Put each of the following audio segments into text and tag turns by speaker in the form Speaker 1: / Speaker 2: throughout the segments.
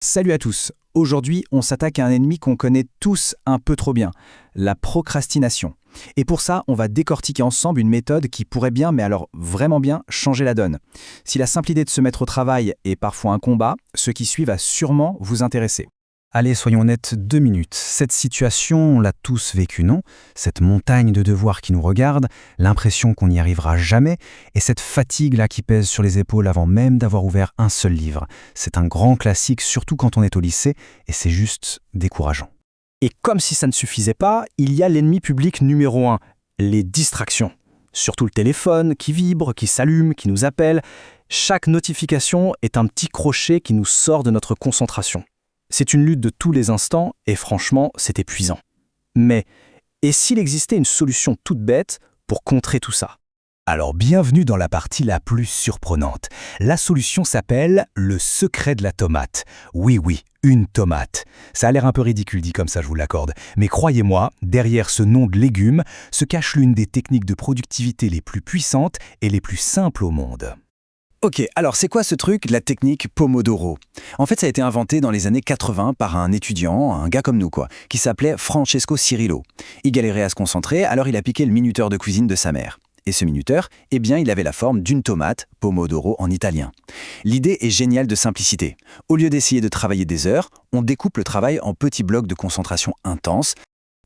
Speaker 1: Salut à tous. Aujourd'hui, on s'attaque à un ennemi qu'on connaît tous un peu trop bien, la procrastination. Et pour ça, on va décortiquer ensemble une méthode qui pourrait bien, mais alors vraiment bien, changer la donne. Si la simple idée de se mettre au travail est parfois un combat, ce qui suit va sûrement vous intéresser.
Speaker 2: Allez, soyons honnêtes 2 minutes. Cette situation, on l'a tous vécue, non? Cette montagne de devoirs qui nous regarde, l'impression qu'on n'y arrivera jamais, et cette fatigue-là qui pèse sur les épaules avant même d'avoir ouvert un seul livre. C'est un grand classique, surtout quand on est au lycée, et c'est juste décourageant.
Speaker 1: Et comme si ça ne suffisait pas, il y a l'ennemi public numéro 1, les distractions. Surtout le téléphone qui vibre, qui s'allume, qui nous appelle. Chaque notification est un petit crochet qui nous sort de notre concentration. C'est une lutte de tous les instants et franchement, c'est épuisant. Mais, et s'il existait une solution toute bête pour contrer tout ça?
Speaker 3: Alors bienvenue dans la partie la plus surprenante. La solution s'appelle le secret de la tomate. Oui, une tomate. Ça a l'air un peu ridicule dit comme ça, je vous l'accorde. Mais croyez-moi, derrière ce nom de légume se cache l'une des techniques de productivité les plus puissantes et les plus simples au monde.
Speaker 4: Ok, alors c'est quoi ce truc, la technique Pomodoro? En fait, ça a été inventé dans les années 80 par un étudiant, un gars comme nous quoi, qui s'appelait Francesco Cirillo. Il galérait à se concentrer, alors il a piqué le minuteur de cuisine de sa mère. Et ce minuteur, eh bien, il avait la forme d'une tomate, Pomodoro en italien. L'idée est géniale de simplicité. Au lieu d'essayer de travailler des heures, on découpe le travail en petits blocs de concentration intense.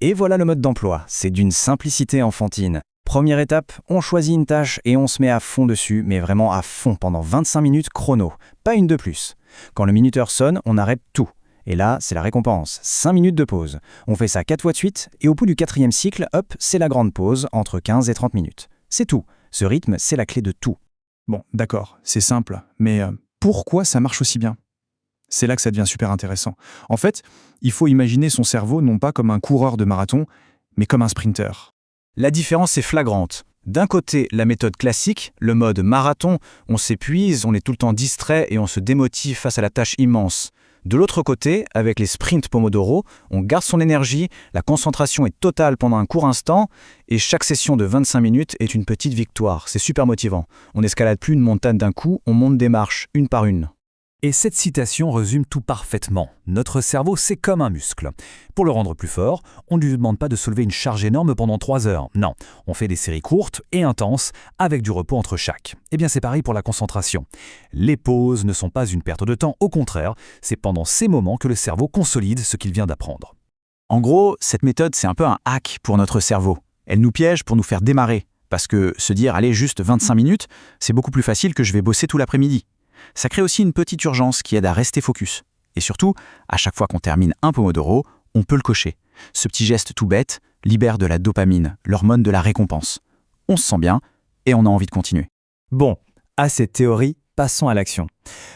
Speaker 1: Et voilà le mode d'emploi, c'est d'une simplicité enfantine. Première étape, on choisit une tâche et on se met à fond dessus, mais vraiment à fond pendant 25 minutes chrono, pas une de plus. Quand le minuteur sonne, on arrête tout. Et là, c'est la récompense, 5 minutes de pause. On fait ça 4 fois de suite, et au bout du 4e cycle, hop, c'est la grande pause, entre 15 et 30 minutes. C'est tout. Ce rythme, c'est la clé de tout.
Speaker 5: Bon, d'accord, c'est simple, mais pourquoi ça marche aussi bien? C'est là que ça devient super intéressant. En fait, il faut imaginer son cerveau non pas comme un coureur de marathon, mais comme un sprinter.
Speaker 1: La différence est flagrante. D'un côté, la méthode classique, le mode marathon, on s'épuise, on est tout le temps distrait et on se démotive face à la tâche immense. De l'autre côté, avec les sprints Pomodoro, on garde son énergie, la concentration est totale pendant un court instant et chaque session de 25 minutes est une petite victoire. C'est super motivant. On n'escalade plus une montagne d'un coup, on monte des marches une par une.
Speaker 3: Et cette citation résume tout parfaitement. Notre cerveau, c'est comme un muscle. Pour le rendre plus fort, on ne lui demande pas de soulever une charge énorme pendant 3 heures. Non, on fait des séries courtes et intenses, avec du repos entre chaque. Eh bien, c'est pareil pour la concentration. Les pauses ne sont pas une perte de temps, au contraire, c'est pendant ces moments que le cerveau consolide ce qu'il vient d'apprendre.
Speaker 4: En gros, cette méthode, c'est un peu un hack pour notre cerveau. Elle nous piège pour nous faire démarrer. Parce que se dire, allez, juste 25 minutes, c'est beaucoup plus facile que je vais bosser tout l'après-midi. Ça crée aussi une petite urgence qui aide à rester focus. Et surtout, à chaque fois qu'on termine un Pomodoro, on peut le cocher. Ce petit geste tout bête libère de la dopamine, l'hormone de la récompense. On se sent bien et on a envie de continuer.
Speaker 1: Bon, à cette théorie, passons à l'action.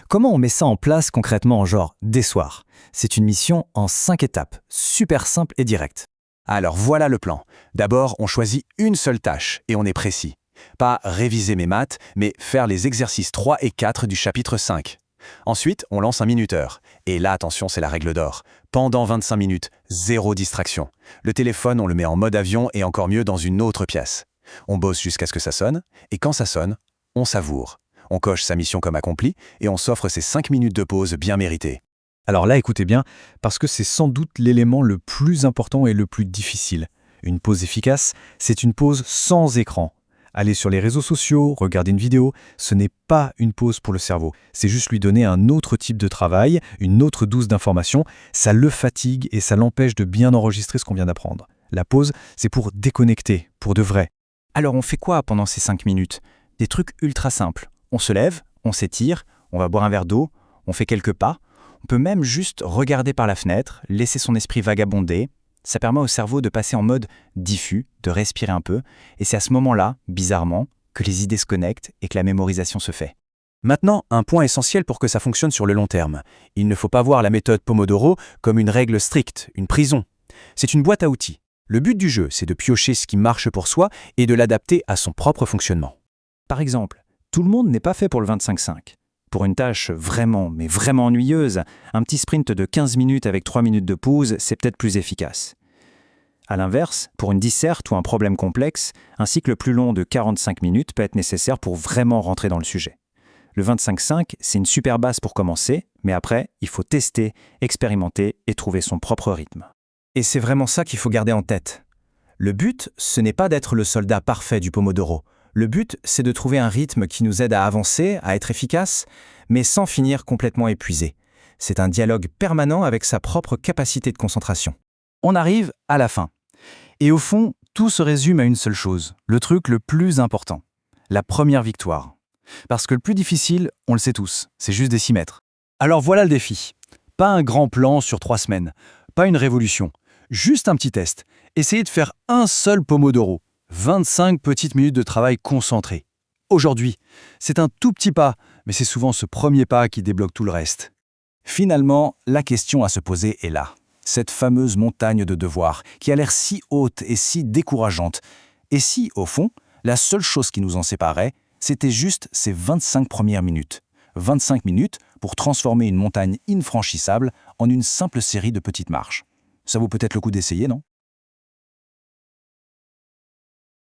Speaker 1: Comment on met ça en place concrètement, genre dès soir? C'est une mission en 5 étapes, super simple et directe.
Speaker 4: Alors voilà le plan. D'abord, on choisit une seule tâche et on est précis. Pas réviser mes maths, mais faire les exercices 3 et 4 du chapitre 5. Ensuite, on lance un minuteur. Et là, attention, c'est la règle d'or. Pendant 25 minutes, zéro distraction. Le téléphone, on le met en mode avion et encore mieux dans une autre pièce. On bosse jusqu'à ce que ça sonne, et quand ça sonne, on savoure. On coche sa mission comme accomplie et on s'offre ces 5 minutes de pause bien méritées.
Speaker 2: Alors là, écoutez bien, parce que c'est sans doute l'élément le plus important et le plus difficile. Une pause efficace, c'est une pause sans écran. Aller sur les réseaux sociaux, regarder une vidéo, ce n'est pas une pause pour le cerveau. C'est juste lui donner un autre type de travail, une autre dose d'informations. Ça le fatigue et ça l'empêche de bien enregistrer ce qu'on vient d'apprendre. La pause, c'est pour déconnecter, pour de vrai.
Speaker 1: Alors on fait quoi pendant ces 5 minutes? Des trucs ultra simples. On se lève, on s'étire, on va boire un verre d'eau, on fait quelques pas. On peut même juste regarder par la fenêtre, laisser son esprit vagabonder. Ça permet au cerveau de passer en mode diffus, de respirer un peu, et c'est à ce moment-là, bizarrement, que les idées se connectent et que la mémorisation se fait.
Speaker 4: Maintenant, un point essentiel pour que ça fonctionne sur le long terme. Il ne faut pas voir la méthode Pomodoro comme une règle stricte, une prison. C'est une boîte à outils. Le but du jeu, c'est de piocher ce qui marche pour soi et de l'adapter à son propre fonctionnement.
Speaker 1: Par exemple, tout le monde n'est pas fait pour le 25-5. Pour une tâche vraiment, mais vraiment ennuyeuse, un petit sprint de 15 minutes avec 3 minutes de pause, c'est peut-être plus efficace. A l'inverse, pour une disserte ou un problème complexe, un cycle plus long de 45 minutes peut être nécessaire pour vraiment rentrer dans le sujet. Le 25-5, c'est une super base pour commencer,
Speaker 2: Mais après, il faut tester, expérimenter et trouver son propre rythme. Et c'est vraiment ça qu'il faut garder en tête. Le but, ce n'est pas d'être le soldat parfait du Pomodoro. Le but, c'est de trouver un rythme qui nous aide à avancer, à être efficace, mais sans finir complètement épuisé. C'est un dialogue permanent avec sa propre capacité de concentration.
Speaker 3: On arrive à la fin. Et au fond, tout se résume à une seule chose, le truc le plus important, la première victoire. Parce que le plus difficile, on le sait tous, c'est juste de s'y mettre. Alors voilà le défi. Pas un grand plan sur 3 semaines, pas une révolution, juste un petit test. Essayez de faire un seul Pomodoro, 25 petites minutes de travail concentré. Aujourd'hui, c'est un tout petit pas, mais c'est souvent ce premier pas qui débloque tout le reste.
Speaker 4: Finalement, la question à se poser est là. Cette fameuse montagne de devoirs qui a l'air si haute et si décourageante. Et si, au fond, la seule chose qui nous en séparait, c'était juste ces 25 premières minutes. 25 minutes pour transformer une montagne infranchissable en une simple série de petites marches. Ça vaut peut-être le coup d'essayer, non ?